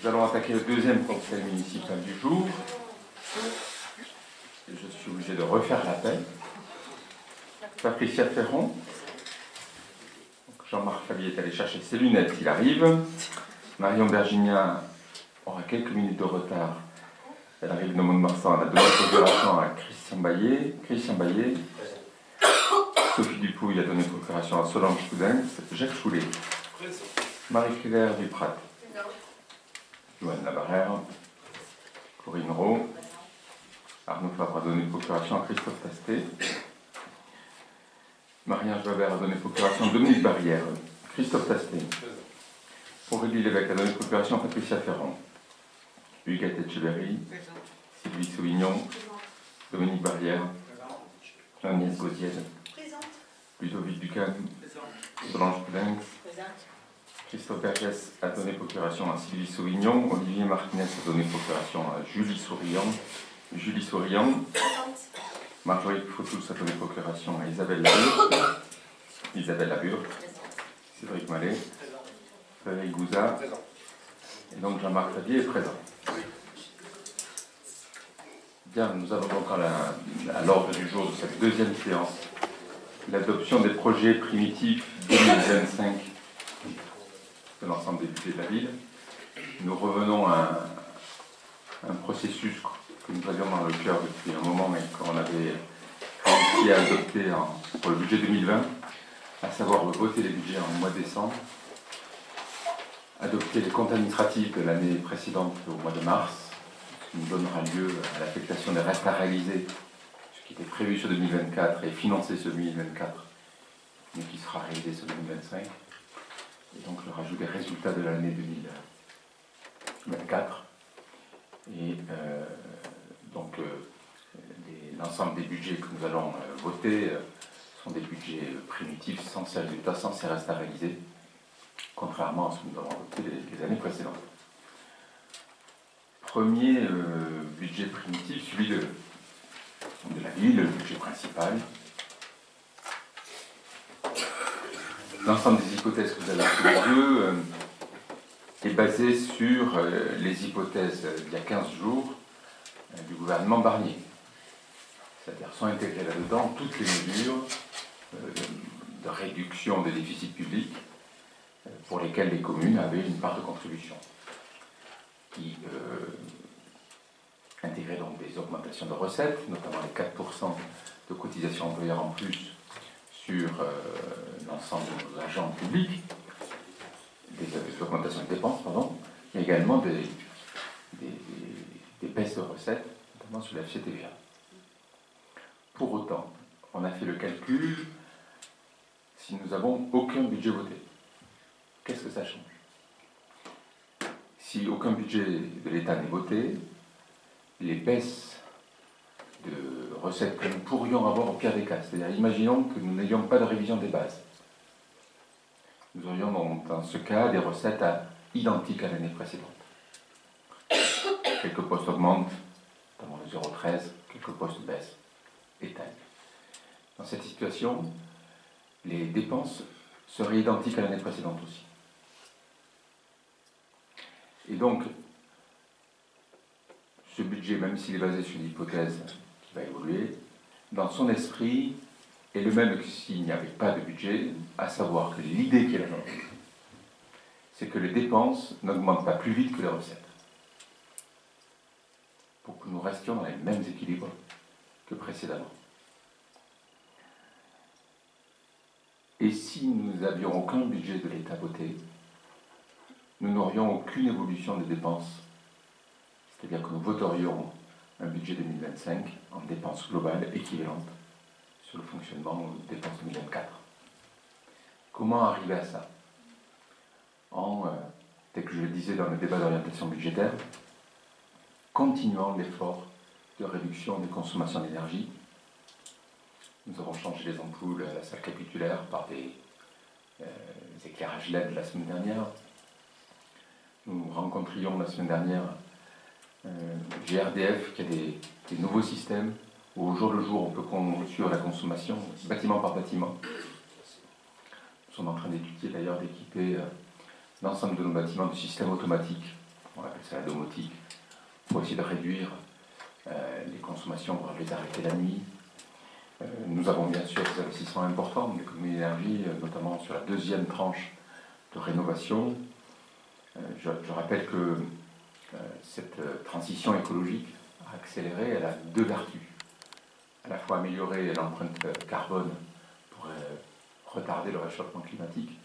Nous allons attaquer le deuxième conseil municipal du jour. Et je suis obligé de refaire l'appel. Patricia Ferron. Jean-Marc Fabier est allé chercher ses lunettes, il arrive. Marion Bergignan aura quelques minutes de retard. Elle arrive de Mont-de-Marsan. Elle a donné procuration à Christian Baillet. Sophie Dupouille a donné procuration à Solange Coudens. Jacques Choulet. Marie-Claire Duprat. Joanne Labarrère. Corinne Rowe. Arnaud Fabre a donné procuration à Christophe Tastet. Marie-Ange Weber a donné procuration à Dominique Barrière. Christophe Tastet. Aurélie Lévesque a donné procuration à Patricia Ferron. Huguette Etcheverry. Sylvie Sauvignon. Dominique Barrière. Agnès Gaudiel. Ludovic Ducam. Solange Coudens. Christophe Bergès a donné procuration à Sylvie Sauvignon. Olivier Martinez a donné procuration à Julie Souriant. Marjorie Fautoul a donné procuration à Isabelle Labure. Cédric Mallet. Frédéric Gouza. Et donc Jean-Marc Fabier est présent. Bien, nous avons donc à l'ordre du jour de cette deuxième séance l'adoption des projets primitifs 2025 de l'ensemble des budgets de la ville. Nous revenons à un processus que nous avions dans le cœur depuis un moment, mais qu'on avait réussi à adopter pour le budget 2020, à savoir voter les budgets en mois de décembre, adopter les comptes administratifs de l'année précédente au mois de mars, ce qui nous donnera lieu à l'affectation des restes à réaliser, ce qui était prévu sur 2024 et financé sur 2024, mais qui sera réalisé sur 2025. Et donc le rajout des résultats de l'année 2024. Et donc l'ensemble des budgets que nous allons voter sont des budgets primitifs, sans ces résultats, sans ces restes à réaliser, contrairement à ce que nous avons voté les années précédentes. Premier budget primitif, celui de la ville, le budget principal. L'ensemble des hypothèses que vous avez sous les yeux est basé sur les hypothèses d'il y a 15 jours du gouvernement Barnier. C'est-à-dire sont intégrées là-dedans toutes les mesures de réduction des déficits publics pour lesquelles les communes avaient une part de contribution, qui intégraient donc des augmentations de recettes, notamment les 4% de cotisation employeur en plus sur l'ensemble de nos agents publics, des augmentations de dépenses, pardon, mais également des baisses de recettes, notamment sur la FCTVA. Pour autant, on a fait le calcul si nous n'avons aucun budget voté. Qu'est-ce que ça change? Si aucun budget de l'État n'est voté, les baisses de recettes que nous pourrions avoir au pire des cas, c'est-à-dire imaginons que nous n'ayons pas de révision des bases. Nous aurions dans ce cas des recettes identiques à l'année précédente. Quelques postes augmentent, notamment le 0,13, quelques postes baissent et taillent. Dans cette situation, les dépenses seraient identiques à l'année précédente aussi. Et donc, ce budget, même s'il est basé sur une hypothèse qui va évoluer, dans son esprit, est le même que s'il n'y avait pas de budget, à savoir que l'idée qui est la nôtre, c'est que les dépenses n'augmentent pas plus vite que les recettes, pour que nous restions dans les mêmes équilibres que précédemment. Et si nous n'avions aucun budget de l'État voté, nous n'aurions aucune évolution des dépenses, c'est-à-dire que nous voterions un budget 2025 en dépenses globales équivalentes sur le fonctionnement des dépenses 2024. Comment arriver à ça? Tel que je le disais dans le débat d'orientation budgétaire, continuant l'effort de réduction des consommations d'énergie. Nous avons changé les ampoules à la salle capitulaire par des éclairages LED la semaine dernière. Nous rencontrions la semaine dernière GRDF qui a des nouveaux systèmes où au jour le jour on peut suivre la consommation bâtiment par bâtiment. Nous sommes en train d'étudier d'ailleurs d'équiper l'ensemble de nos bâtiments de systèmes automatiques on appelle ça la domotique, pour essayer de réduire les consommations, voire les arrêter la nuit. Nous avons bien sûr des investissements importants dans l'économie d'énergie, notamment sur la deuxième tranche de rénovation. Je rappelle que cette transition écologique a accéléré, elle a deux vertus. À la fois améliorer l'empreinte carbone pour retarder le réchauffement climatique,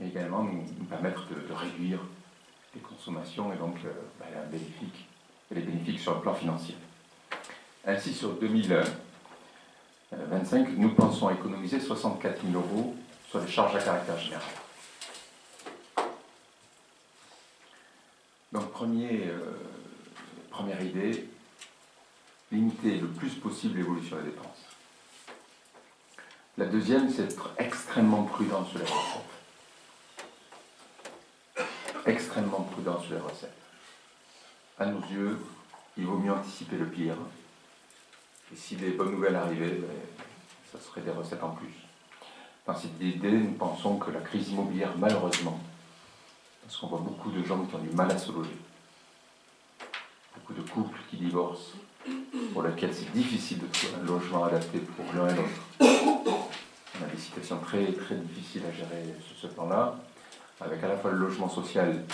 mais également nous permettre de réduire les consommations et donc les bénéfices sur le plan financier. Ainsi, sur 2025, nous pensons économiser 64 000 € sur les charges à caractère général. Donc, première idée, limiter le plus possible l'évolution des dépenses. La deuxième, c'est d'être extrêmement prudent sur les recettes. Extrêmement prudent sur les recettes. À nos yeux, il vaut mieux anticiper le pire. Et si des bonnes nouvelles arrivaient, ça serait des recettes en plus. Dans cette idée, nous pensons que la crise immobilière, malheureusement, parce qu'on voit beaucoup de gens qui ont du mal à se loger, beaucoup de couples qui divorcent, pour lesquels c'est difficile de trouver un logement adapté pour l'un et l'autre. On a des situations très, très difficiles à gérer sur ce plan-là, avec à la fois le logement social,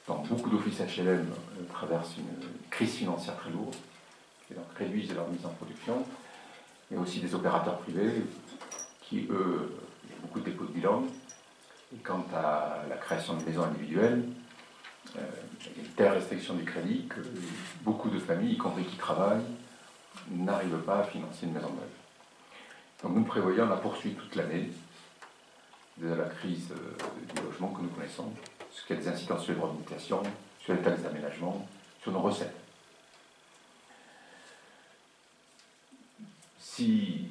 dont beaucoup d'offices HLM traversent une crise financière très lourde, et donc réduisent leur mise en production, mais aussi des opérateurs privés qui, eux, il y a beaucoup de dépôts de bilan. Et quant à la création de maisons individuelles, il y a une telle restriction du crédit que beaucoup de familles, y compris qui travaillent, n'arrivent pas à financer une maison neuve. Donc nous prévoyons la poursuite toute l'année de la crise du logement que nous connaissons, ce qui a des incidences sur les droits de mutation, sur les taxes d'aménagement, sur nos recettes. Si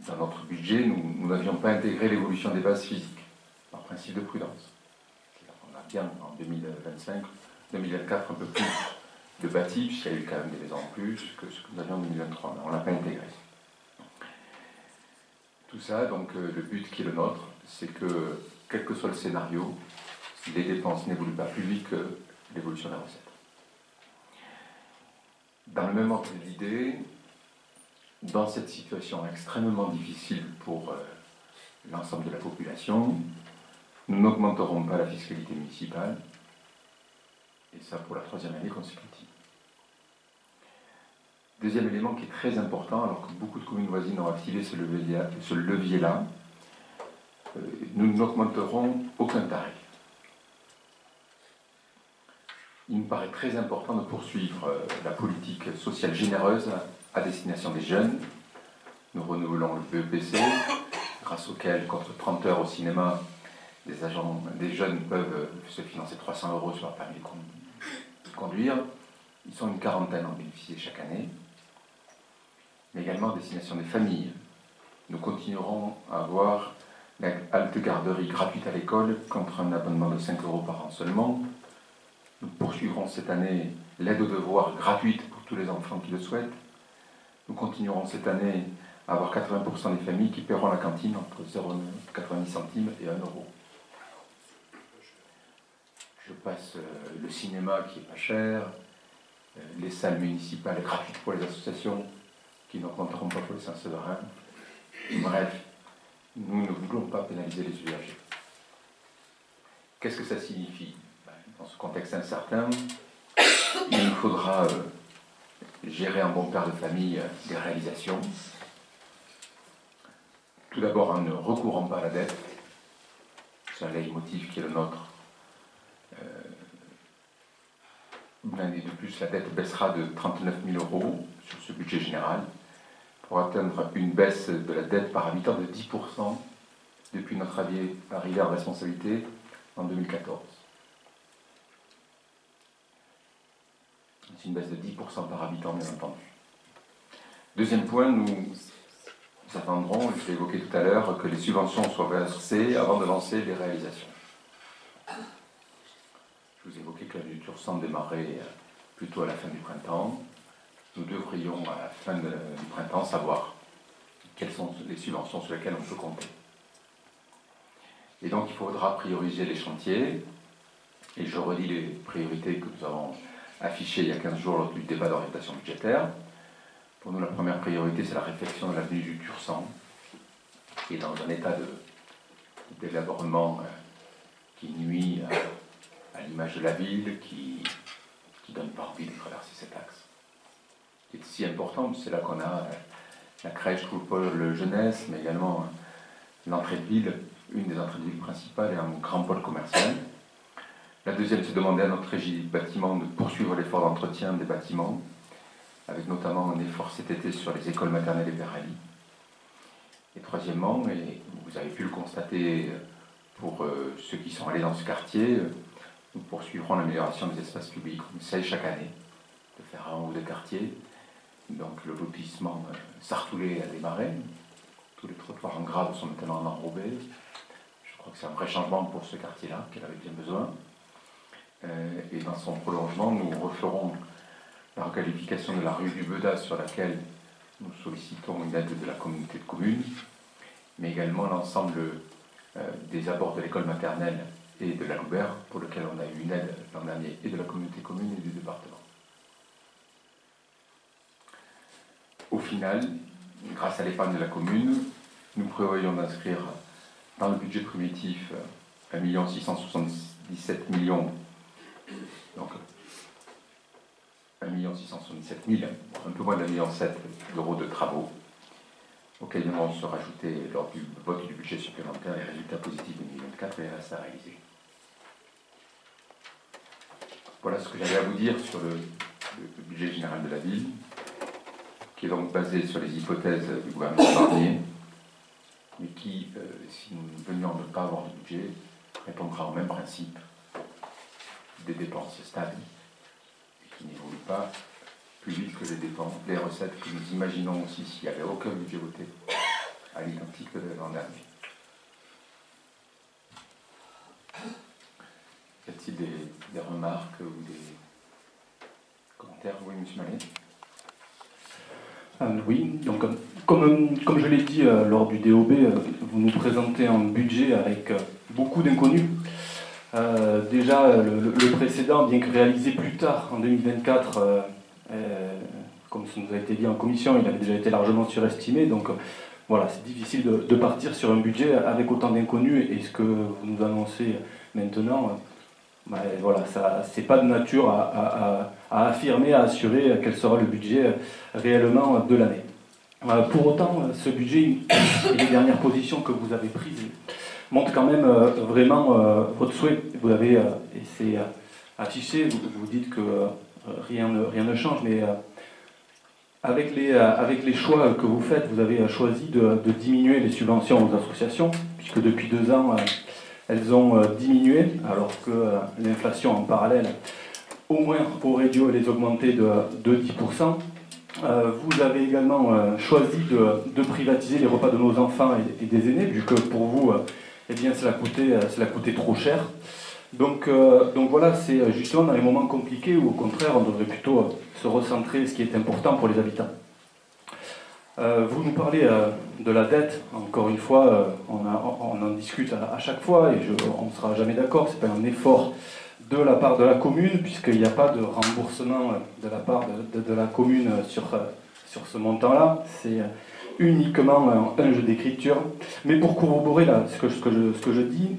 dans notre budget, nous n'avions pas intégré l'évolution des bases physiques, par principe de prudence. On a bien en 2025, 2024 un peu plus de bâti, puisqu'il y a eu quand même des maisons en plus que ce que nous avions en 2023, mais on ne l'a pas intégré. Tout ça, donc le but qui est le nôtre, c'est que, quel que soit le scénario, les dépenses n'évoluent pas plus vite que l'évolution des recettes. Dans le même ordre d'idée, dans cette situation extrêmement difficile pour l'ensemble de la population, nous n'augmenterons pas la fiscalité municipale, et ça pour la troisième année consécutive. Deuxième élément qui est très important, alors que beaucoup de communes voisines ont activé ce levier-là, nous n'augmenterons aucun tarif. Il me paraît très important de poursuivre la politique sociale généreuse à destination des jeunes. Nous renouvelons le BEPC, grâce auquel, contre 30 heures au cinéma, des jeunes peuvent se financer 300 € sur leur permis de conduire. Ils sont une quarantaine à en bénéficier chaque année. Mais également à destination des familles. Nous continuerons à avoir la halte garderie gratuite à l'école contre un abonnement de 5 € par an seulement. Nous poursuivrons cette année l'aide aux devoirs gratuite pour tous les enfants qui le souhaitent. Nous continuerons cette année à avoir 80% des familles qui paieront la cantine entre 0,90 centimes et 1 €. Je passe le cinéma qui est pas cher, les salles municipales gratuites pour les associations qui n'augmenteront pas pour les Saint-Séverin. Bref, nous ne voulons pas pénaliser les usagers. Qu'est-ce que ça signifie? Dans ce contexte incertain, il nous faudra gérer en bon père de famille des réalisations. Tout d'abord en ne recourant pas à la dette. C'est un leitmotiv qui est le nôtre. Une année de plus, la dette baissera de 39 000 € sur ce budget général, pour atteindre une baisse de la dette par habitant de 10% depuis notre arrivée en responsabilité en 2014. C'est une baisse de 10% par habitant, bien entendu. Deuxième point, nous attendrons, je l'ai évoqué tout à l'heure, que les subventions soient versées avant de lancer les réalisations. Je vous ai évoqué que la vie Tursan démarrait plutôt à la fin du printemps. Nous devrions, à la fin du printemps, savoir quelles sont les subventions sur lesquelles on peut compter. Et donc, il faudra prioriser les chantiers Et je redis les priorités que nous avons affichées il y a 15 jours lors du débat d'orientation budgétaire. Pour nous, la première priorité, c'est la réflexion de l'avenue du Tursan, qui est dans un état de délabrement qui nuit à l'image de la ville, qui donne pas envie de traverser cet axe. Qui est si important, c'est là qu'on a la crèche, le pôle jeunesse, mais également l'entrée de ville, une des entrées de ville principales et un grand pôle commercial. La deuxième, c'est demander à notre régie de bâtiment de poursuivre l'effort d'entretien des bâtiments, avec notamment un effort cet été sur les écoles maternelles et Verali. Et troisièmement, et vous avez pu le constater pour ceux qui sont allés dans ce quartier, nous poursuivrons l'amélioration des espaces publics. On essaye chaque année de faire un ou deux quartiers. Donc le lotissement Sartoulé a démarré. Tous les trottoirs en grave sont maintenant enrobés. Je crois que c'est un vrai changement pour ce quartier-là, qu'elle avait bien besoin. Et dans son prolongement, nous referons la requalification de la rue du Beda, sur laquelle nous sollicitons une aide de la communauté de communes, mais également l'ensemble des abords de l'école maternelle et de la Loubert, pour lequel on a eu une aide l'an dernier et de la communauté commune et du département. Au final, grâce à l'épargne de la commune, nous prévoyons d'inscrire dans le budget primitif 1 677 000, donc 1 677 000, un peu moins d'1,7 million d'euros de travaux, auxquels viendront se rajouter lors du vote du budget supplémentaire les résultats positifs de 2024 et les restes à réaliser. Voilà ce que j'avais à vous dire sur le budget général de la ville, qui est donc basé sur les hypothèses du gouvernement Barnier, mais qui, si nous venions de ne pas avoir de budget, répondra au même principe des dépenses stables et qui n'évoluent pas plus vite que les dépenses, les recettes que nous imaginons aussi s'il n'y avait aucun budget voté à l'identique de l'an dernier. Y a-t-il des remarques ou des commentaires? Oui, M. Mallet. Oui, donc comme je l'ai dit lors du DOB, vous nous présentez un budget avec beaucoup d'inconnus. Déjà, le précédent, bien que réalisé plus tard, en 2024, comme ça nous a été dit en commission, il avait déjà été largement surestimé. Donc voilà, c'est difficile de partir sur un budget avec autant d'inconnus. Et ce que vous nous annoncez maintenant, voilà, c'est pas de nature à affirmer, à assurer quel sera le budget réellement de l'année. Pour autant, ce budget et les dernières positions que vous avez prises montrent quand même vraiment votre souhait. Vous avez, et c'est affiché, vous dites que rien ne change, mais avec les choix que vous faites, vous avez choisi de diminuer les subventions aux associations, puisque depuis 2 ans, elles ont diminué, alors que l'inflation en parallèle, au moins aurait dû les augmenter de 10%. Vous avez également choisi de privatiser les repas de nos enfants et des aînés, vu que pour vous, eh bien, cela coûtait trop cher. Donc voilà, c'est justement dans les moments compliqués où au contraire on devrait plutôt se recentrer ce qui est important pour les habitants. Vous nous parlez de la dette, encore une fois, on en discute à chaque fois et on ne sera jamais d'accord, c'est pas un effort de la part de la commune, puisqu'il n'y a pas de remboursement de la part de la commune sur ce montant-là, c'est uniquement un jeu d'écriture. Mais pour corroborer là, ce que je dis,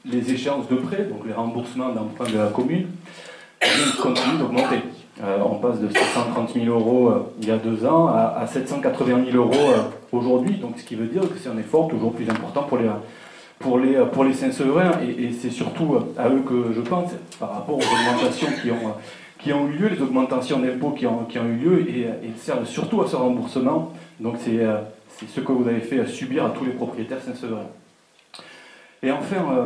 les échéances de prêt, donc les remboursements d'emprunt de la commune, continuent d'augmenter. On passe de 730 000 euros il y a 2 ans à 780 000 euros aujourd'hui, donc ce qui veut dire que c'est un effort toujours plus important pour les Saint-Sévériens, et c'est surtout à eux que je pense, par rapport aux augmentations qui ont eu lieu, les augmentations d'impôts qui ont eu lieu, et servent surtout à ce remboursement. Donc c'est ce que vous avez fait subir à tous les propriétaires Saint-Sévériens. Et enfin,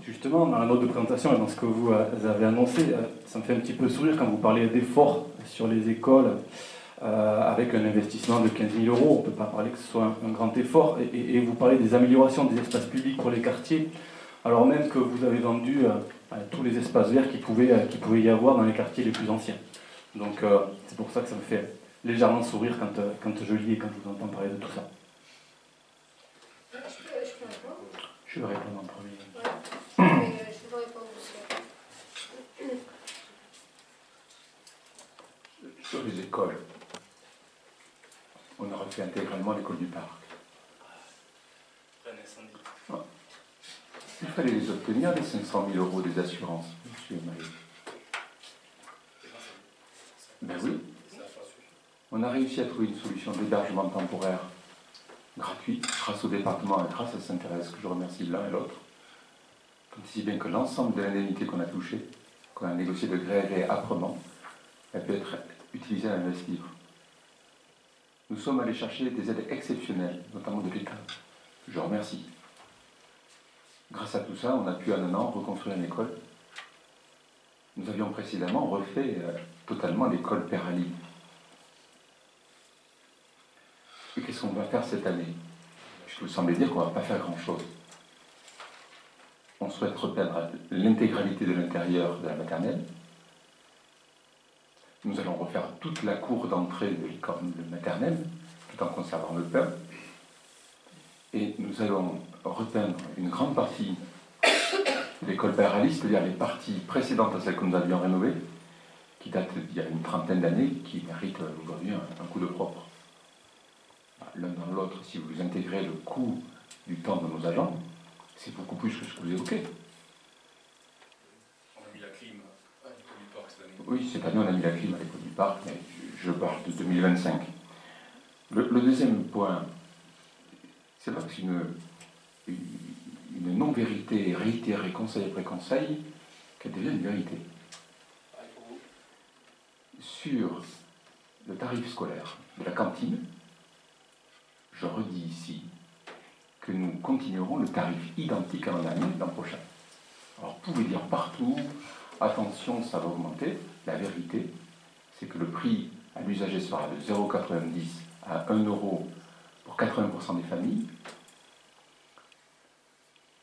justement, dans la note de présentation et dans ce que vous avez annoncé, ça me fait un petit peu sourire quand vous parlez d'efforts sur les écoles avec un investissement de 15 000 euros. On ne peut pas parler que ce soit un grand effort. Et vous parlez des améliorations des espaces publics pour les quartiers, alors même que vous avez vendu tous les espaces verts qu'il pouvait y avoir dans les quartiers les plus anciens. Donc c'est pour ça que ça me fait légèrement sourire quand je lis et quand je vous entends parler de tout ça. Je peux répondre? Je vais répondre en premier. Ouais. Je vais répondre notamment l'école du Parc. Il fallait les obtenir, les 500 000 € des assurances, monsieur Marie. Ben oui. On a réussi à trouver une solution d'hébergement temporaire gratuit, grâce au département et grâce à Sainte-Thérèse, que je remercie l'un et l'autre. Si bien que l'ensemble de l'indemnité qu'on a touchée, qu'on a négocié de gré à gré âprement, elle peut être utilisée à l'investir. Nous sommes allés chercher des aides exceptionnelles, notamment de l'État. Je remercie. Grâce à tout ça, on a pu en un an reconstruire une école. Nous avions précédemment refait totalement l'école Père Ali. Et qu'est-ce qu'on va faire cette année? Je vous semblais dire qu'on ne va pas faire grand-chose. On souhaite repeindre l'intégralité de l'intérieur de la maternelle. Nous allons refaire toute la cour d'entrée de l'école maternelle, tout en conservant le pain. Et nous allons repeindre une grande partie de l'école Père Ali, c'est-à-dire les parties précédentes à celles que nous avions rénovées, qui datent d'il y a une trentaine d'années, qui méritent aujourd'hui un coup de propre. L'un dans l'autre, si vous intégrez le coût du temps de nos agents, c'est beaucoup plus que ce que vous évoquez. On a mis la clim à l'école du Parc cette année. Oui, cette année on a mis la clim à l'école du Parc, mais je parle de 2025. Le deuxième point, c'est parce qu'une non-vérité réitérée conseil après conseil, qu'elle devient une vérité. Sur le tarif scolaire de la cantine, je redis ici que nous continuerons le tarif identique à l'an prochain. Alors vous pouvez dire partout, attention, ça va augmenter. La vérité, c'est que le prix à l'usager sera de 0,90 à 1 € pour 80% des familles.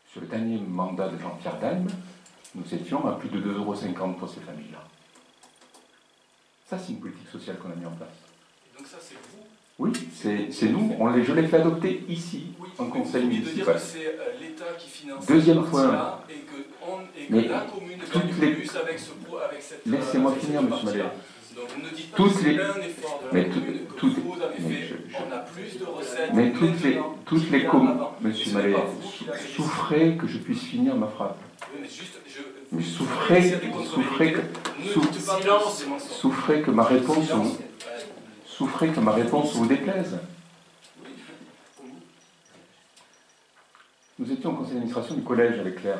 Sur le dernier mandat de Jean-Pierre Daim, nous étions à plus de 2,50 € pour ces familles-là. Ça, c'est une politique sociale qu'on a mis en place. Et donc ça, c'est vous? Oui, c'est nous. Je l'ai fait adopter ici, oui, en conseil municipal. De dire que c'est l'État qui finance Deuxième cette point. partie-là et que la commune gagne plus avec cette... Laissez-moi finir, monsieur Mallet. Donc vous ne dites pas que c'est un effort de la commune que vous avez fait. On a plus de recettes. Mais toutes les communes, monsieur Mallet, souffrez que je puisse finir ma phrase. Oui, mais juste, Mais souffrez que ma réponse vous déplaise. Nous étions au conseil d'administration du collège avec Claire.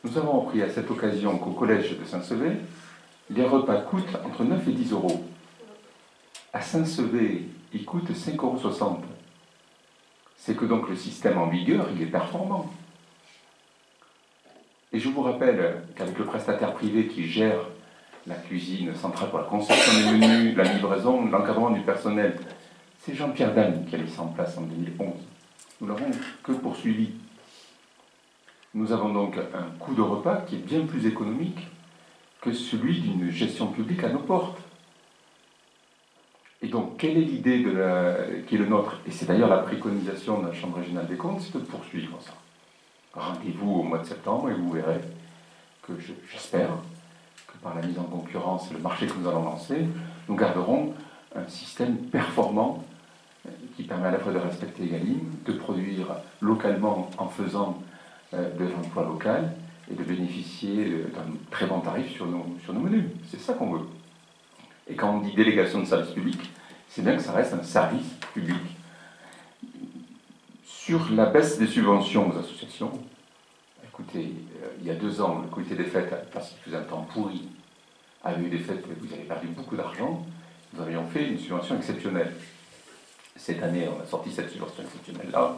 Nous avons appris à cette occasion qu'au collège de Saint-Sevé, les repas coûtent entre 9 et 10 €. À Saint-Sevé, ils coûtent 5,60 €. C'est que donc le système en vigueur, il est performant. Et je vous rappelle qu'avec le prestataire privé qui gère la cuisine centrale pour la conception des menus, la livraison, l'encadrement du personnel, c'est Jean-Pierre Daim qui a mis ça en place en 2011. Nous l'avons que poursuivi. Nous avons donc un coût de repas qui est bien plus économique que celui d'une gestion publique à nos portes. Et donc, quelle est l'idée qui est le nôtre? Et c'est d'ailleurs la préconisation de la Chambre régionale des comptes, c'est de poursuivre ça. Rendez-vous au mois de septembre et vous verrez que j'espère que par la mise en concurrence et le marché que nous allons lancer, nous garderons un système performant qui permet à la fois de respecter Egalim, de produire localement en faisant de l'emploi local et de bénéficier d'un très bon tarif sur nos menus. C'est ça qu'on veut. Et quand on dit délégation de service public, c'est bien que ça reste un service public. Sur la baisse des subventions aux associations, écoutez, il y a 2 ans, le comité des fêtes, parce qu'il faisait un temps pourri, avait eu des fêtes où vous avez perdu beaucoup d'argent, nous avions fait une subvention exceptionnelle. Cette année, on a sorti cette subvention exceptionnelle-là.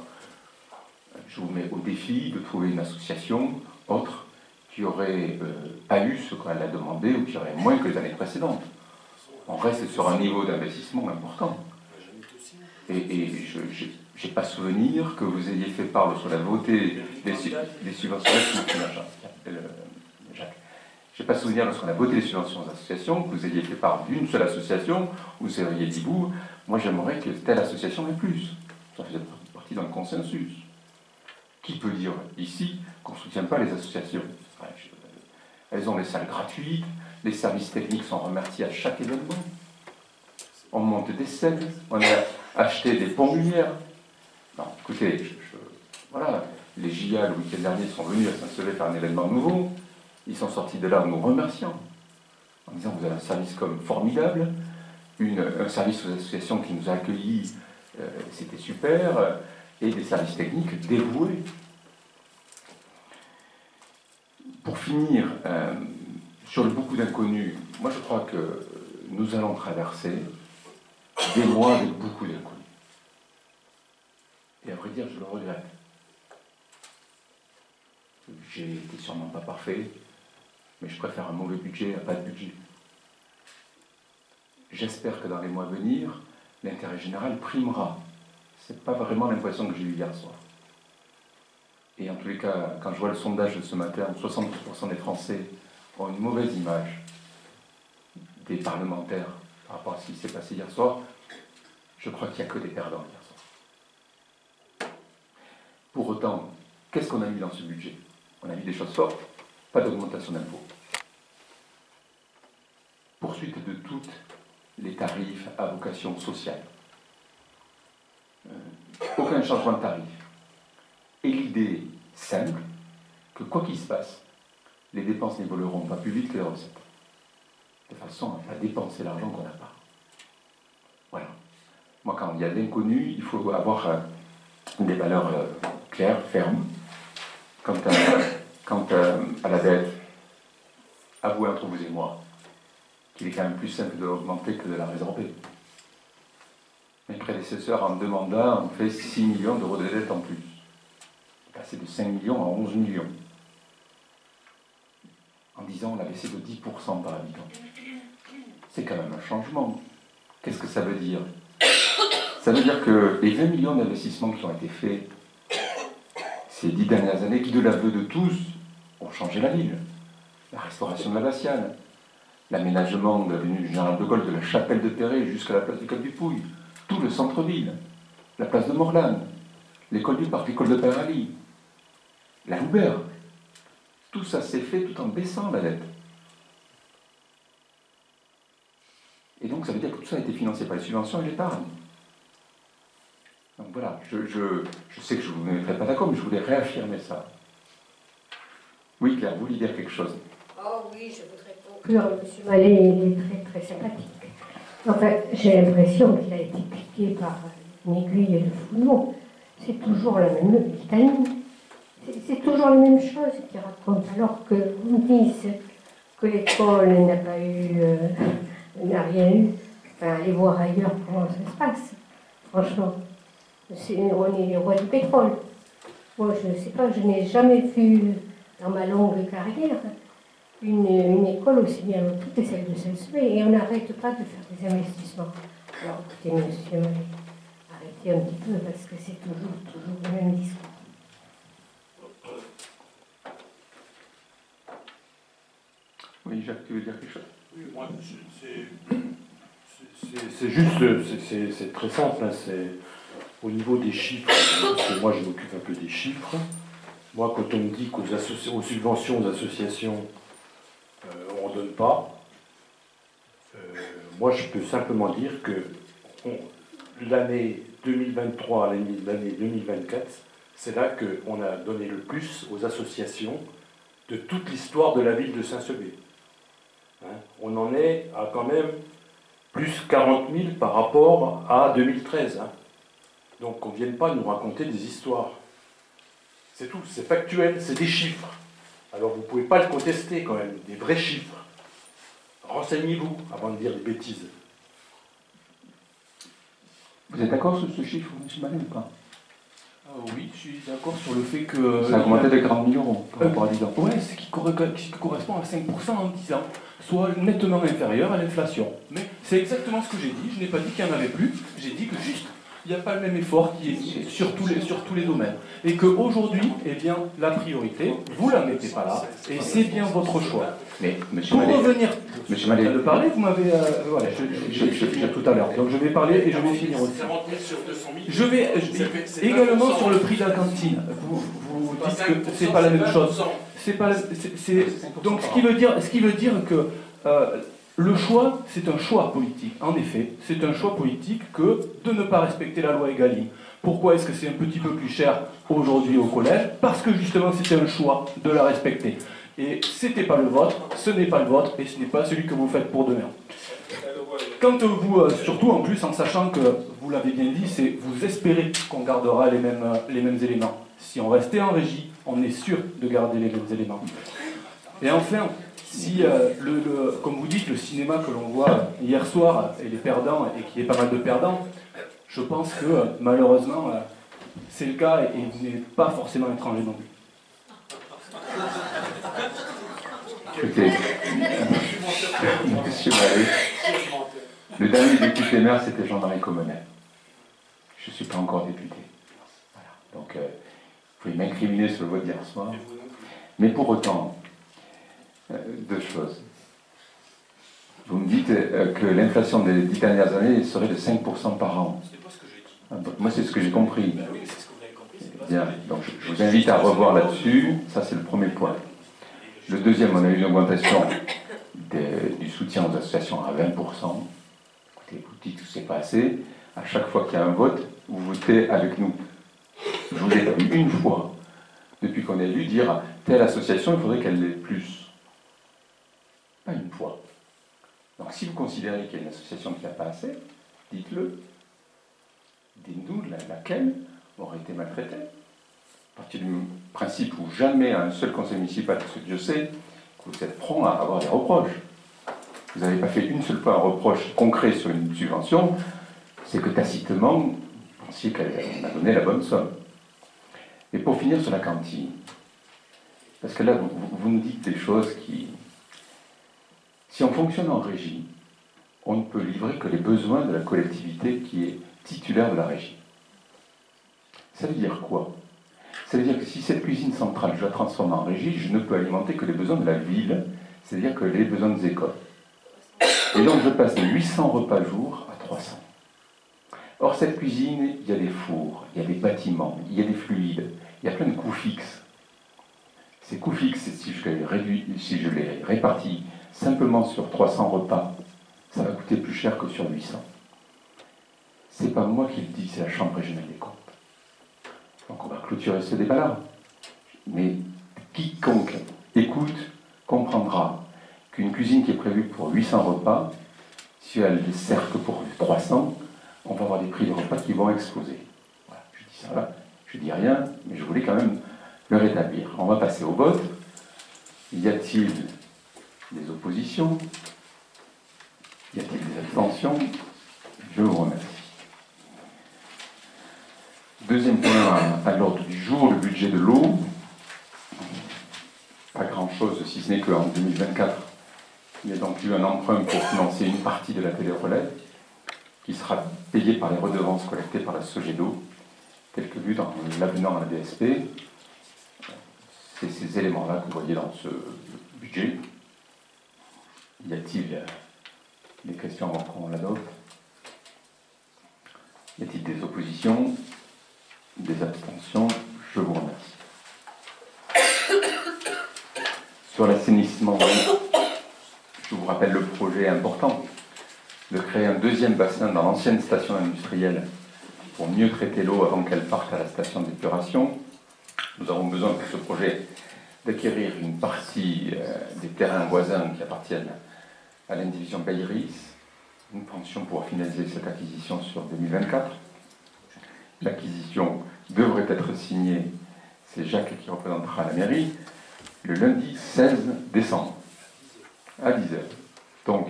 Je vous mets au défi de trouver une association autre qui n'aurait pas eu ce qu'elle a demandé ou qui aurait moins que les années précédentes. On reste sur un niveau d'investissement important. Et je n'ai pas souvenir que vous ayez fait part sur la votée des subventions. Jacques. Je n'ai pas souvenir lorsqu'on a voté les subventions aux associations que vous ayez fait part d'une seule association où vous auriez dit vous, moi j'aimerais que telle association ait plus. Ça faisait partie d'un consensus. Qui peut dire ici qu'on ne soutient pas les associations? Elles ont les salles gratuites, les services techniques sont remerciés à chaque événement. On monte des scènes, on a acheter des ponts lumière. Non, écoutez, voilà, les JA le week-end dernier sont venus à Saint-Sevé faire un événement nouveau. Ils sont sortis de là en nous remerciant, en disant vous avez un service comme formidable, un service aux associations qui nous a accueillis, c'était super, et des services techniques dévoués. Pour finir, sur le beaucoup d'inconnus, moi je crois que nous allons traverser des mois avec beaucoup d'inconnus. Et à vrai dire, je le regrette. J'ai été sûrement pas parfait, mais je préfère un mauvais budget à pas de budget. J'espère que dans les mois à venir, l'intérêt général primera. Ce n'est pas vraiment l'impression que j'ai eue hier soir. Et en tous les cas, quand je vois le sondage de ce matin, 72% des Français ont une mauvaise image des parlementaires par rapport à ce qui s'est passé hier soir, je crois qu'il n'y a que des perdants hier soir. Pour autant, qu'est-ce qu'on a mis dans ce budget? On a mis des choses fortes, pas d'augmentation d'impôts. Poursuite de tous les tarifs à vocation sociale. Aucun changement de tarif. Et l'idée simple que quoi qu'il se passe, les dépenses n'évolueront pas plus vite que les recettes. De façon à ne pas dépenser l'argent qu'on n'a pas. Voilà. Moi, quand il y a de l'inconnu, il faut avoir des valeurs claires, fermes. Quant à la dette, avouez entre vous et moi qu'il est quand même plus simple de l'augmenter que de la résorber. Mes prédécesseurs, en 2 mandats, ont fait 6 millions d'euros de dette en plus. Passé de 5 millions à 11 millions. En 10 ans, on a baissé de 10% par habitant. C'est quand même un changement. Qu'est-ce que ça veut dire? Ça veut dire que les 20 millions d'investissements qui ont été faits ces 10 dernières années, qui de l'aveu de tous, ont changé la ville. La restauration de l'abbatiale, l'aménagement de l'avenue du Général de Gaulle, de la chapelle de Perret jusqu'à la place du Cap du Pouille, tout le centre-ville, la place de Morlane, l'école du Parc, l'école de Paris, la Loubert. Tout ça s'est fait tout en baissant la dette. Et donc ça veut dire que tout ça a été financé par les subventions et l'épargne. Donc voilà, je sais que je ne vous mettrai pas d'accord, mais je voulais réaffirmer ça. Oui, Claire, vous vouliez dire quelque chose? Oh oui, je voudrais conclure. M. Mallet, il est très très sympathique. Enfin, j'ai l'impression qu'il a été piqué par une aiguille de foudre. C'est toujours la même litanie. C'est toujours la même chose qu'il raconte. Alors que vous me dites que l'école n'a pas eu, n'a rien eu. Enfin, allez voir ailleurs comment ça se passe. Franchement, on est les rois du pétrole. Moi, je ne sais pas, je n'ai jamais vu dans ma longue carrière une école aussi bien notée que celle de Saint-Sevé. Et on n'arrête pas de faire des investissements. Alors, écoutez, monsieur Mallet, arrêtez un petit peu parce que c'est toujours le même discours. Oui, Jacques, tu veux dire quelque chose? Oui, moi, c'est juste, c'est très simple, hein, c'est au niveau des chiffres, parce que moi je m'occupe un peu des chiffres. Moi, quand on me dit qu'aux subventions aux associations, on ne donne pas, moi je peux simplement dire que l'année 2023 à l'année 2024, c'est là qu'on a donné le plus aux associations de toute l'histoire de la ville de Saint-Sevé. Hein, on en est à quand même plus 40 000 par rapport à 2013. Hein. Donc qu'on ne vienne pas nous raconter des histoires. C'est tout, c'est factuel, c'est des chiffres. Alors vous ne pouvez pas le contester quand même, des vrais chiffres. Renseignez-vous avant de dire des bêtises. Vous êtes d'accord sur ce chiffre, M. Mallet, ou pas? Oui, je suis d'accord sur le fait que... Ça a augmenté de 40 000 euros par rapport à 10 ans. Oui, ce qui correspond à 5% en 10 ans, soit nettement inférieur à l'inflation. Mais c'est exactement ce que j'ai dit, je n'ai pas dit qu'il n'y en avait plus, j'ai dit que juste, il n'y a pas le même effort qui est mis sur tous les domaines. Et qu'aujourd'hui, eh bien, la priorité, vous ne la mettez pas là, et c'est bien votre choix. Mais, M. Pour Mallet, revenir M. Mallet, de parler, vous m'avez... voilà, j'ai fini tout à l'heure, donc je vais parler et je vais finir aussi. 40 000 sur 200 000. Je vais également sur le prix de la cantine. Vous dites que c'est pas la même chose. C'est pas. Donc ce qui veut dire que Le choix, c'est un choix politique. En effet, c'est un choix politique que de ne pas respecter la loi Egalim. Pourquoi est-ce que c'est un petit peu plus cher aujourd'hui au collège? Parce que justement, c'était un choix de la respecter. Et c'était pas le vôtre, ce n'est pas le vôtre, et ce n'est pas celui que vous faites pour demain. Quant à vous, surtout en plus, en sachant que, vous l'avez bien dit, c'est vous espérez qu'on gardera les mêmes éléments. Si on restait en régie, on est sûr de garder les mêmes éléments. Et enfin, si, comme vous dites, le cinéma que l'on voit hier soir et les perdants, et qu'il y ait pas mal de perdants, je pense que malheureusement, c'est le cas et vous n'êtes pas forcément étranger non plus. Écoutez, Monsieur Mallet, le dernier député maire, c'était Jean-Marie Comenet. Je ne suis pas encore député. Voilà. Donc, vous pouvez m'incriminer sur le vote d'hier soir. Mais pour autant, deux choses. Vous me dites que l'inflation des 10 dernières années serait de 5% par an. Ce n'est pas ce que j'ai dit. Moi, c'est ce que j'ai compris. Ben oui, c'est ce que vous avez compris. Bien, donc je vous invite à revoir là-dessus. Ça, c'est le premier point. Le deuxième, on a eu une augmentation du soutien aux associations à 20%. Écoutez, vous dites que ce n'est pas assez. À chaque fois qu'il y a un vote, vous votez avec nous. Je vous ai vu une fois, depuis qu'on est élu, dire telle association, il faudrait qu'elle l'ait plus. Pas une fois. Donc si vous considérez qu'il y a une association qui n'a pas assez, dites-le. Dites-nous laquelle aurait été maltraitée. À partir du principe où jamais un seul conseil municipal, parce que Dieu sait que vous êtes prompt à avoir des reproches. Vous n'avez pas fait une seule fois un reproche concret sur une subvention, c'est que tacitement, vous pensiez qu'elle a donné la bonne somme. Et pour finir sur la cantine, parce que là, vous nous dites des choses qui... Si on fonctionne en régie, on ne peut livrer que les besoins de la collectivité qui est titulaire de la régie. Ça veut dire quoi? Ça veut dire que si cette cuisine centrale, je la transforme en régie, je ne peux alimenter que les besoins de la ville, c'est-à-dire que les besoins des écoles. Et donc je passe de 800 repas jour à 300. Or, cette cuisine, il y a des fours, il y a des bâtiments, il y a des fluides, il y a plein de coûts fixes. Ces coûts fixes, si je les répartis simplement sur 300 repas, ça va coûter plus cher que sur 800. C'est pas moi qui le dis, c'est la Chambre régionale des comptes. Donc on va clôturer ce débat-là. Mais quiconque écoute comprendra qu'une cuisine qui est prévue pour 800 repas, si elle ne sert que pour 300, on va avoir des prix de repas qui vont exploser. Voilà, je dis ça là, je dis rien, mais je voulais quand même le rétablir. On va passer au vote. Y a-t-il des oppositions? Y a-t-il des abstentions? Je vous remercie. Deuxième point à l'ordre du jour, le budget de l'eau. Pas grand-chose, si ce n'est qu'en 2024, il y a donc eu un emprunt pour financer une partie de la télé-relais, qui sera payée par les redevances collectées par la Sogedo, tel que vu dans l'avenant à la DSP. C'est ces éléments-là que vous voyez dans ce budget. Y a-t-il des questions avant qu'on l'adopte? Y a-t-il des oppositions? Des abstentions? Je vous remercie. Sur l'assainissement, je vous rappelle le projet important de créer un deuxième bassin dans l'ancienne station industrielle pour mieux traiter l'eau avant qu'elle parte à la station d'épuration. Nous avons besoin pour ce projet d'acquérir une partie des terrains voisins qui appartiennent à l'indivision Bayeris. Nous pensions pouvoir finaliser cette acquisition sur 2024. L'acquisition devrait être signée, c'est Jacques qui représentera la mairie, le lundi 16 décembre, à 10h. Donc,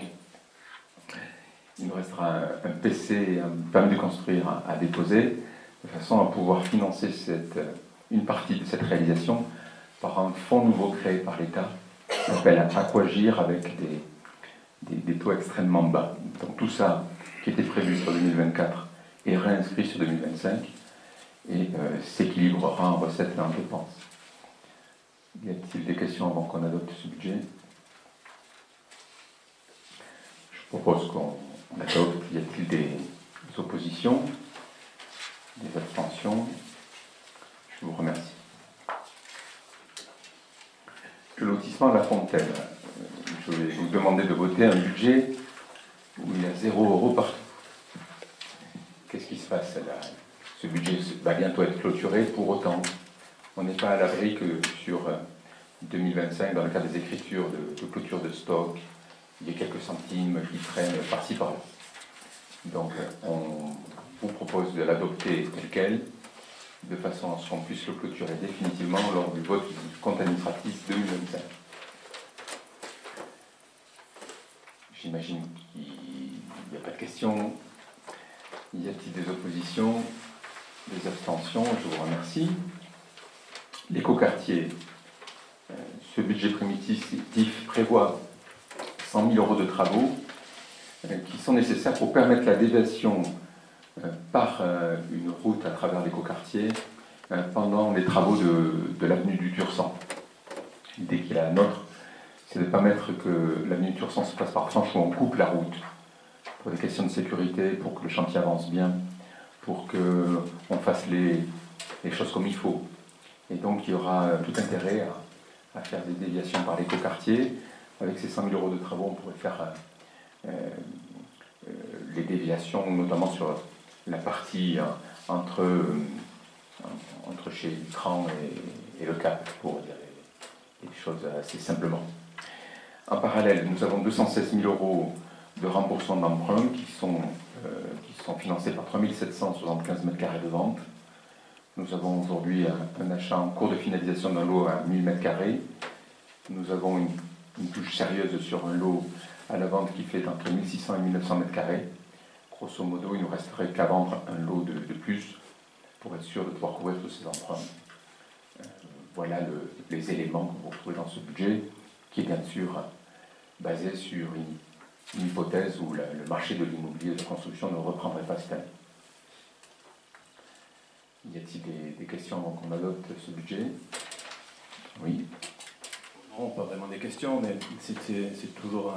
il nous restera un PC et un permis de construire à déposer, de façon à pouvoir financer une partie de cette réalisation par un fonds nouveau créé par l'État, qui s'appelle Aquagir, avec des taux extrêmement bas. Donc tout ça, qui était prévu sur 2024, est réinscrit sur 2025 et s'équilibrera en recettes et en dépenses. Y a-t-il des questions avant qu'on adopte ce budget? Je propose qu'on adopte. Y a-t-il des oppositions? Des abstentions? Je vous remercie. Le lotissement La Fontaine. je vais vous demander de voter un budget où il y a 0 € partout. Qu'est-ce qui se passe là? Ce budget va bientôt être clôturé, pour autant, on n'est pas à l'abri que sur 2025, dans le cadre des écritures de clôture de stock, il y ait quelques centimes qui traînent par-ci par-là. Donc on vous propose de l'adopter tel quel, de façon à ce qu'on puisse le clôturer définitivement lors du vote du compte administratif 2025. J'imagine qu'il n'y a pas de questions. Y a-t-il des oppositions, des abstentions? Je vous remercie. L'écoquartier, ce budget primitif prévoit 100 000 € de travaux qui sont nécessaires pour permettre la déviation par une route à travers l'écoquartier pendant les travaux de l'avenue du Tursan. L'idée qui est la nôtre, c'est de ne pas mettre que l'avenue du Tursan se passe par tranche où on coupe la route pour des questions de sécurité, pour que le chantier avance bien, pour qu'on fasse les choses comme il faut. Et donc il y aura tout intérêt à faire des déviations par l'écoquartier. Avec ces 100 000 € de travaux, on pourrait faire les déviations, notamment sur la partie entre chez Litran et le Cap, pour dire les choses assez simplement. En parallèle, nous avons 216 000 € de remboursement d'emprunts qui sont financés par 3 775 m² de vente. Nous avons aujourd'hui un achat en cours de finalisation d'un lot à 1000 m². Nous avons une touche sérieuse sur un lot à la vente qui fait entre 1600 et 1900 m². Grosso modo, il ne nous resterait qu'à vendre un lot de plus pour être sûr de pouvoir couvrir tous ces emprunts. Voilà les éléments que vous retrouvez dans ce budget, qui est bien sûr basé sur une hypothèse où le marché de l'immobilier de construction ne reprendrait pas cette année. Y a-t-il des questions avant qu'on adopte ce budget? Oui. Non, pas vraiment des questions, mais c'est toujours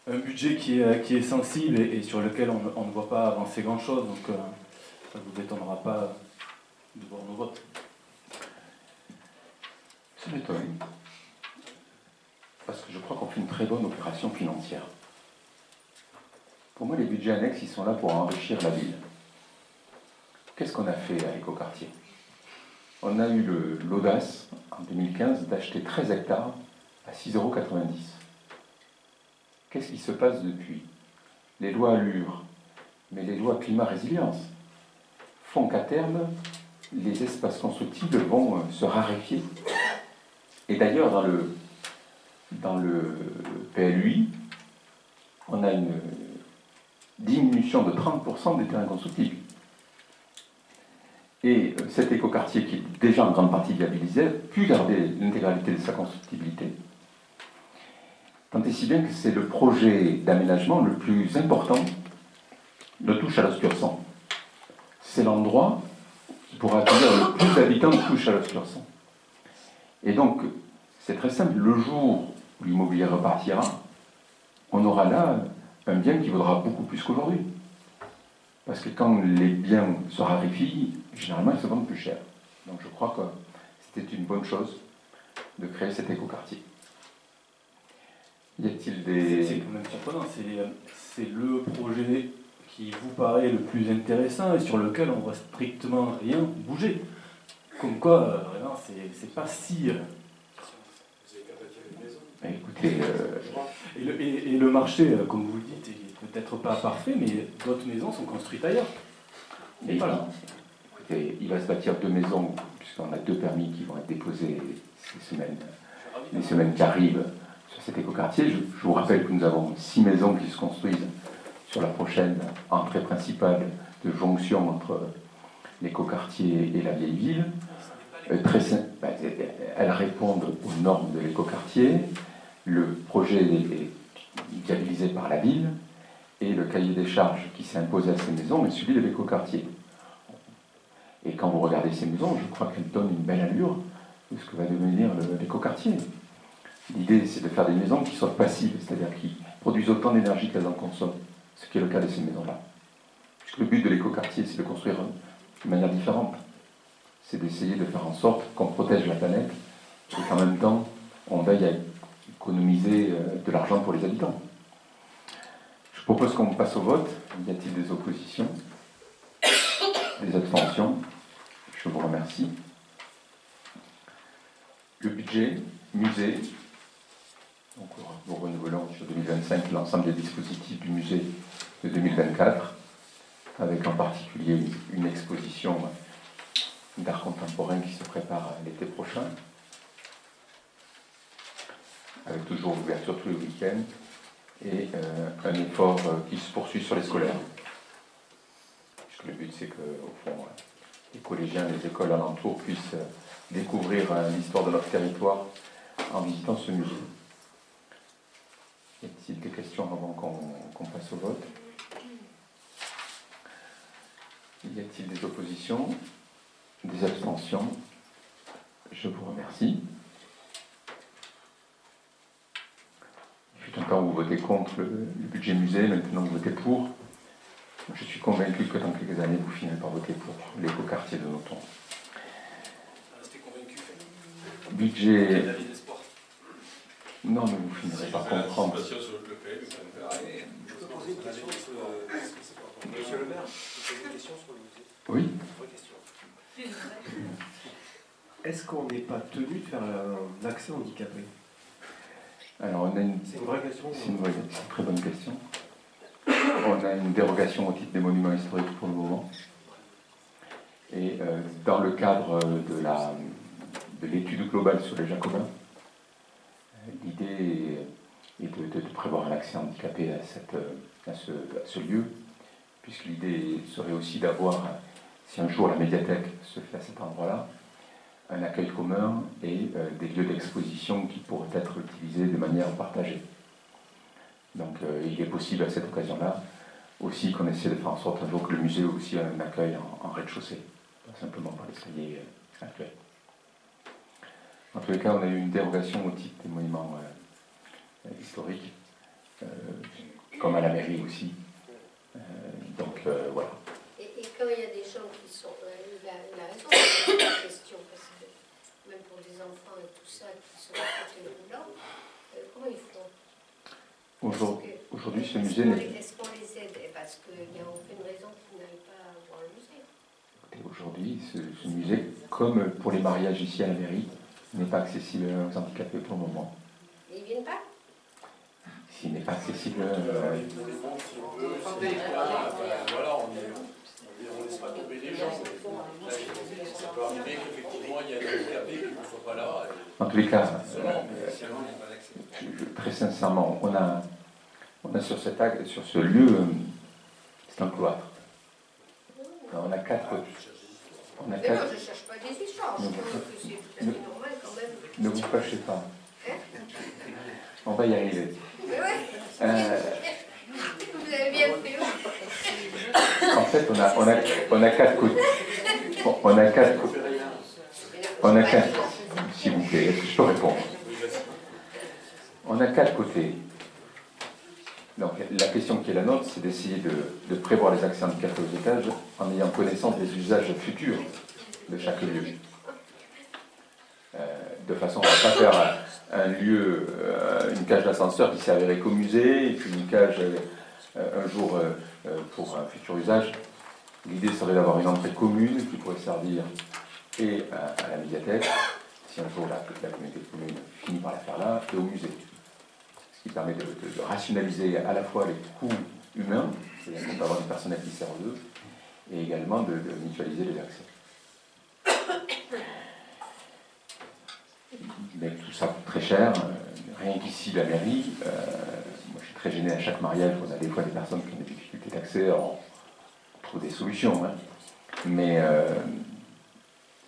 un budget qui est sensible et sur lequel on ne voit pas avancer grand-chose, donc ça ne vous étonnera pas de voir nos votes. Ça m'étonne, parce que je crois qu'on fait une très bonne opération financière. Pour moi, les budgets annexes, ils sont là pour enrichir la ville. Qu'est-ce qu'on a fait à l'écoquartier? On a eu l'audace, en 2015, d'acheter 13 hectares à 6,90 €. Qu'est-ce qui se passe depuis? Les lois Allure, mais les lois climat-résilience, font qu'à terme, les espaces constructibles vont se raréfier. Et d'ailleurs, dans le PLUI, on a une diminution de 30% des terrains constructibles. Et cet écoquartier, qui est déjà en grande partie viabilisé, a pu garder l'intégralité de sa constructibilité. Tant et si bien que c'est le projet d'aménagement le plus important de Touches-à-l'Oscursan. C'est l'endroit qui pourra accueillir le plus d'habitants de Touches-à-l'Oscursan. Et donc, c'est très simple, le jour où l'immobilier repartira, on aura là un bien qui vaudra beaucoup plus qu'aujourd'hui. Parce que quand les biens se raréfient, généralement ils se vendent plus cher. Donc je crois que c'était une bonne chose de créer cet écoquartier. Y a-t-il des... C'est quand même surprenant, c'est le projet qui vous paraît le plus intéressant et sur lequel on ne voit strictement rien bouger. Comme quoi, vraiment, c'est pas si... Écoutez, et le marché, comme vous le dites, est peut-être pas parfait, mais d'autres maisons sont construites ailleurs. Et voilà. Écoutez, il va se bâtir 2 maisons, puisqu'on a 2 permis qui vont être déposés les semaines qui arrivent sur cet écoquartier. Je vous rappelle que nous avons 6 maisons qui se construisent sur la prochaine entrée principale de jonction entre l'écoquartier et la vieille ville. Elles répondent aux normes de l'écoquartier. Le projet est viabilisé par la ville et le cahier des charges qui s'est imposé à ces maisons est celui de l'écoquartier. Et quand vous regardez ces maisons, je crois qu'elles donnent une belle allure de ce que va devenir l'écoquartier. L'idée, c'est de faire des maisons qui soient passives, c'est-à-dire qui produisent autant d'énergie qu'elles en consomment, ce qui est le cas de ces maisons-là. Puisque le but de l'écoquartier, c'est de construire de manière différente. C'est d'essayer de faire en sorte qu'on protège la planète et qu'en même temps, on veille à économiser de l'argent pour les habitants. Je propose qu'on passe au vote. Y a-t-il des oppositions? Des abstentions? Je vous remercie. Le budget, musée. Donc, nous renouvelons sur 2025 l'ensemble des dispositifs du musée de 2024, avec en particulier une exposition d'art contemporain qui se prépare l'été prochain, avec toujours l'ouverture tous les week-ends, et un effort qui se poursuit sur les scolaires. Puisque le but, c'est que, au fond, les collégiens, les écoles alentours puissent découvrir l'histoire de notre territoire en visitant ce musée. Y a-t-il des questions avant qu'on passe au vote? Y a-t-il des oppositions? Des abstentions? Je vous remercie. Il fut un temps où vous votez contre le budget musée, maintenant vous votez pour. Je suis convaincu que dans quelques années, vous finirez par voter pour l'écoquartier de Nothomb. Restez convaincu. Budget. Non, mais vous finirez par comprendre. Je peux poser une question sur Monsieur le maire, je peux poser une question sur le musée. Oui. Une vraie question. Est-ce qu'on n'est pas tenu de faire un accès handicapé? Alors, on a une... C'est une vraie question. C'est une très bonne question. On a une dérogation au titre des monuments historiques pour le moment. Et dans le cadre de l'étude globale sur les Jacobins, l'idée est de prévoir un accès handicapé à ce lieu, puisque l'idée serait aussi d'avoir, si un jour la médiathèque se fait à cet endroit-là, un accueil commun et des lieux d'exposition qui pourraient être utilisés de manière partagée. Donc il est possible à cette occasion-là aussi qu'on essaie de faire en sorte un jour que le musée ait aussi un accueil en rez-de-chaussée, pas simplement par l'escalier actuel. En tous les cas, on a eu une dérogation au titre des monuments historiques, comme à la mairie aussi. Donc voilà. Et quand il y a des gens qui sont... il a raison de la question, parce que même pour des enfants et tout ça, qui sont à côté de là, comment ils font? Aujourd'hui, ce musée n'est... Est-ce qu'on les aide? Parce qu'il n'y a aucune raison qu'ils n'aillent pas voir le musée. Aujourd'hui, ce musée, comme pour les mariages ici à la mairie, n'est pas accessible aux handicapés pour le moment. Mais ils ne viennent pas? S'il n'est pas accessible... Voilà, on ne laisse pas tomber les gens. Ça peut arriver qu'effectivement, il y a un handicapé qui ne soit pas là. En tous les cas, très sincèrement, on a sur ce lieu, c'est un cloître. On a quatre... Mais moi, je ne cherche pas des échanges. C'est tout à fait normal quand même. Ne vous fâchez pas. On va y arriver. Mais ouais. Vous avez bien fait. En fait, on a quatre côtés. On a quatre. S'il vous plaît, est-ce que je peux répondre? On a quatre côtés. Donc, la question qui est la nôtre, c'est d'essayer de prévoir les accès handicapés aux étages en ayant connaissance des usages futurs de chaque lieu. De façon à ne pas faire un lieu, une cage d'ascenseur qui servirait qu'au musée, et puis une cage un jour pour un futur usage. L'idée serait d'avoir une entrée commune qui pourrait servir et à la médiathèque, si un jour la communauté commune finit par la faire là, et au musée. Ce qui permet de rationaliser à la fois les coûts humains, c'est-à-dire qu'on peut avoir du personnel qui sert d'eux, et également de mutualiser les accès. Mais tout ça coûte très cher, rien qu'ici la mairie, moi je suis très gêné à chaque mariage, on a des fois des personnes qui ont des difficultés d'accès, on trouve des solutions, hein. Mais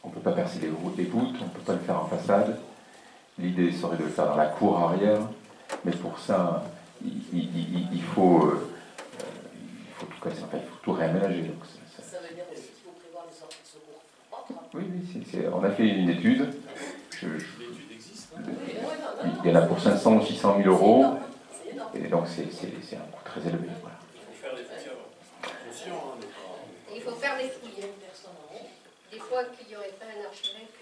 on ne peut pas percer les voûtes, on ne peut pas le faire en façade. L'idée serait de le faire dans la cour arrière, mais pour ça, il faut tout casser, enfin, il faut tout réaménager. Donc ça veut dire aussi qu'il faut prévoir des sorties de secours propres. Oui, on a fait une étude. L'étude existe. Il y en a pour 500 ou 600 000 euros, et donc c'est un coût très élevé. Voilà. Il faut faire des fouilles conscients. Il faut faire des fouilles. Des fois qu'il n'y aurait pas un archevêque.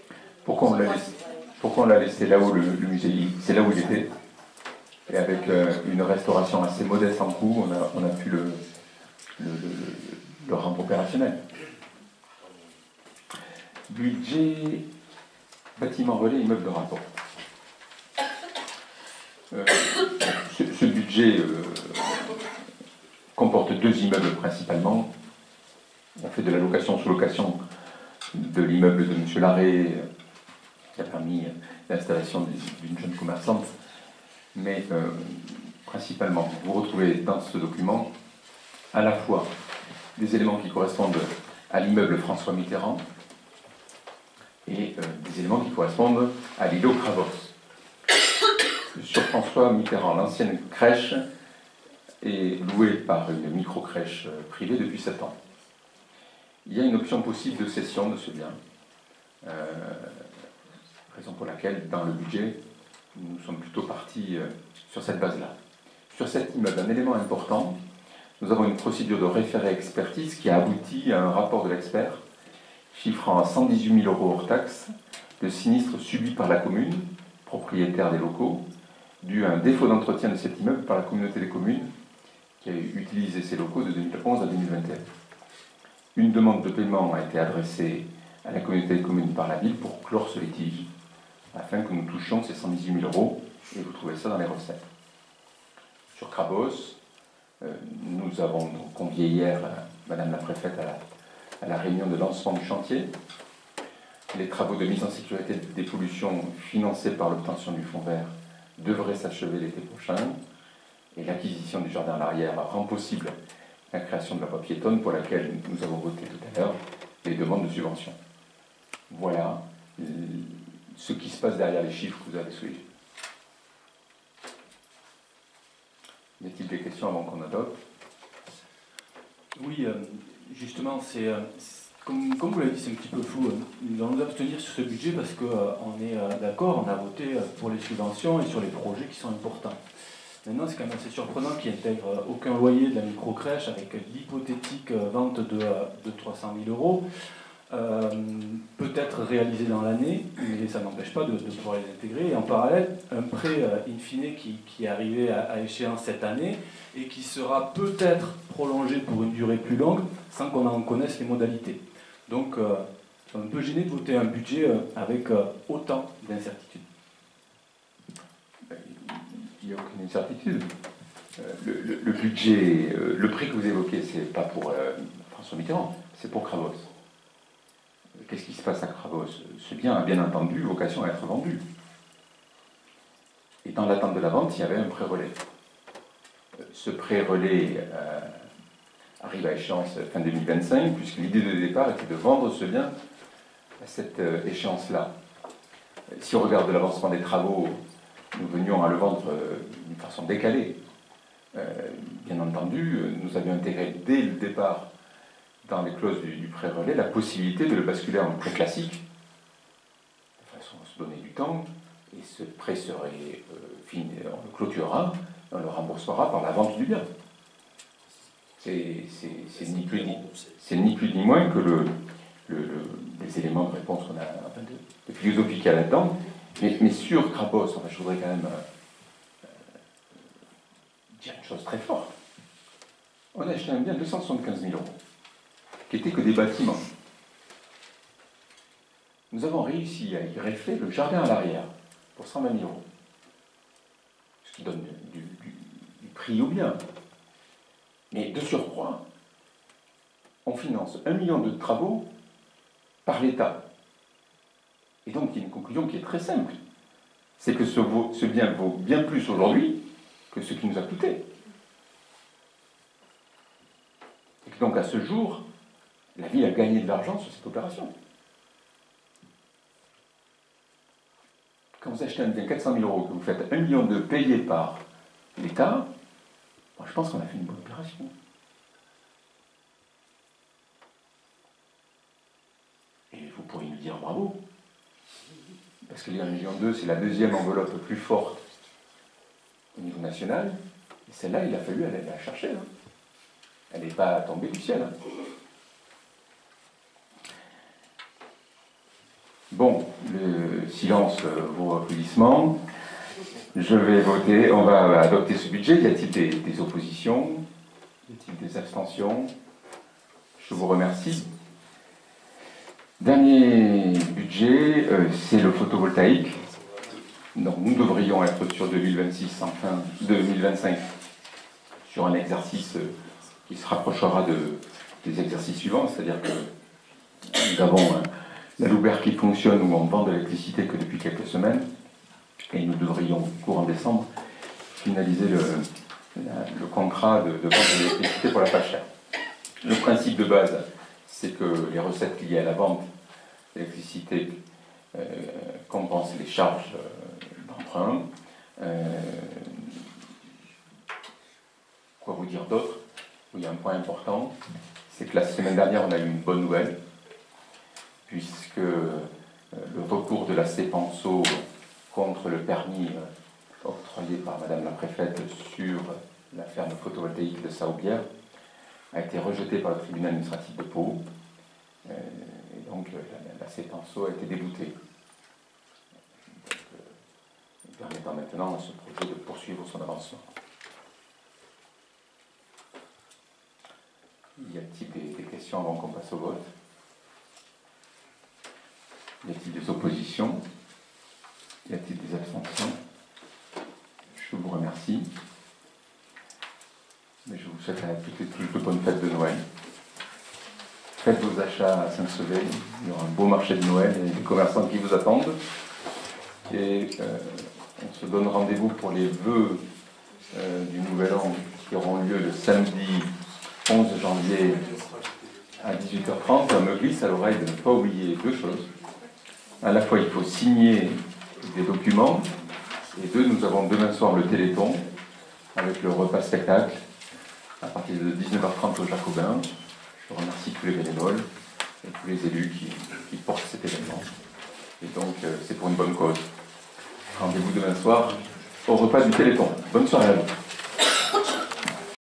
Pourquoi on l'a laissé là où le musée, c'est là où il était? Et avec une restauration assez modeste en coût, on a pu le rendre opérationnel. Budget bâtiment relais immeuble de rapport. Ce budget comporte 2 immeubles principalement. On fait de la location sous location de l'immeuble de M. Larrey, qui a permis l'installation d'une jeune commerçante. Mais principalement, vous retrouvez dans ce document à la fois des éléments qui correspondent à l'immeuble François Mitterrand et des éléments qui correspondent à l'îlot Kravos. Sur François Mitterrand, l'ancienne crèche est louée par une micro-crèche privée depuis 7 ans. Il y a une option possible de cession de ce bien, raison pour laquelle, dans le budget, nous sommes plutôt partis sur cette base-là. Sur cet immeuble, un élément important, nous avons une procédure de référé expertise qui a abouti à un rapport de l'expert chiffrant à 118 000 € hors taxes le sinistre subi par la commune, propriétaire des locaux, dû à un défaut d'entretien de cet immeuble par la communauté des communes qui a utilisé ces locaux de 2011 à 2021. Une demande de paiement a été adressée à la communauté des communes par la ville pour clore ce litige, afin que nous touchions ces 118 000 €, et vous trouvez ça dans les recettes. Sur Kravos, nous avons donc convié hier Madame la Préfète à la réunion de lancement du chantier. Les travaux de mise en sécurité des pollutions financés par l'obtention du fonds vert devraient s'achever l'été prochain, et l'acquisition du jardin à l'arrière rend possible la création de la voie piétonne pour laquelle nous avons voté tout à l'heure les demandes de subvention. Voilà ce qui se passe derrière les chiffres que vous avez sous les yeux. Y a-t-il des questions avant qu'on adopte? Oui, justement, comme vous l'avez dit, c'est un petit peu flou. Nous allons nous abstenir sur ce budget parce qu'on est d'accord, on a voté pour les subventions et sur les projets qui sont importants. Maintenant, c'est quand même assez surprenant qu'il n'intègre aucun loyer de la micro-crèche avec l'hypothétique vente de 300 000 €, peut-être réalisé dans l'année, mais ça n'empêche pas de pouvoir les intégrer. Et en parallèle, un prêt in fine qui est arrivé à échéance cette année et qui sera peut-être prolongé pour une durée plus longue sans qu'on en connaisse les modalités. Donc, un peu gêné de voter un budget avec autant d'incertitudes. Il n'y a aucune incertitude. Le budget, le prix que vous évoquez, ce n'est pas pour François Mitterrand, c'est pour Kravos. Qu'est-ce qui se passe à Kravos? Ce bien a bien entendu vocation à être vendu. Et dans l'attente de la vente, il y avait un pré-relais. Ce pré-relais arrive à échéance fin 2025, puisque l'idée de départ était de vendre ce bien à cette échéance-là. Si on regarde l'avancement des travaux, nous venions à le vendre d'une façon décalée. Bien entendu, nous avions intégré dès le départ, dans les clauses du pré-relais, la possibilité de le basculer en prêt classique, de façon à se donner du temps, et ce prêt serait fini, on le clôturera, on le remboursera par la vente du bien. C'est ni plus ni moins que les éléments de réponse qu'on a, enfin de philosophie qu'il y a là-dedans. Mais sur Kravos, enfin, je voudrais quand même dire une chose très forte. On a acheté un bien de 275 000 €, qui n'était que des bâtiments. Nous avons réussi à y greffer le jardin à l'arrière pour 120 000 €, ce qui donne du prix au bien. Mais de surcroît, on finance 1 million de travaux par l'État. Et donc, il y a une conclusion qui est très simple. C'est que ce bien vaut bien plus aujourd'hui que ce qui nous a coûté. Et que donc, à ce jour, la ville a gagné de l'argent sur cette opération. Quand vous achetez un bien 400 000 €, que vous faites 1 million de payés par l'État, moi, je pense qu'on a fait une bonne opération. Et vous pourriez nous dire bravo. Parce que les 1,2 million, c'est la deuxième enveloppe plus forte au niveau national. Et celle-là, il a fallu aller la chercher. Hein. Elle n'est pas tombée du ciel. Hein. Bon, le silence vaut applaudissement. Je vais voter, on va adopter ce budget. Y a-t-il des oppositions? Y a-t-il des abstentions? Je vous remercie. Dernier budget, c'est le photovoltaïque. Donc nous devrions être sur 2026, enfin 2025, sur un exercice qui se rapprochera des exercices suivants, c'est-à-dire que nous avons la Loubert qui fonctionne où on vend de l'électricité que depuis quelques semaines, et nous devrions, courant décembre, finaliser le contrat de vente de l'électricité pour la pas chère. Le principe de base, c'est que les recettes liées à la vente d'électricité compensent les charges d'emprunt. Quoi vous dire d'autre? Il y a un point important, c'est que la semaine dernière, on a eu une bonne nouvelle, puisque le recours de la CEPANSO contre le permis octroyé par Madame la Préfète sur la ferme photovoltaïque de Saoubière a été rejeté par le tribunal administratif de Pau. Et donc la CEPANSO a été déboutée. Permettant maintenant à ce projet de poursuivre son avancement. Y a-t-il des questions avant qu'on passe au vote? Y a-t-il des oppositions? Y a-t-il des abstentions? Je vous remercie. Mais je vous souhaite à toutes et tous de bonnes fêtes de Noël. Faites vos achats à Saint-Sevé. Il y aura un beau marché de Noël et des commerçants qui vous attendent. Et on se donne rendez-vous pour les vœux du Nouvel An qui auront lieu le samedi 11 janvier à 18h30. Ça me glisse à l'oreille de ne pas oublier deux choses. À la fois, il faut signer des documents. Et deux, nous avons demain soir le Téléthon avec le repas spectacle à partir de 19h30 au Jacobin. Je remercie tous les bénévoles et tous les élus qui portent cet événement. Et donc, c'est pour une bonne cause. Rendez-vous demain soir au repas du Téléthon. Bonne soirée à vous.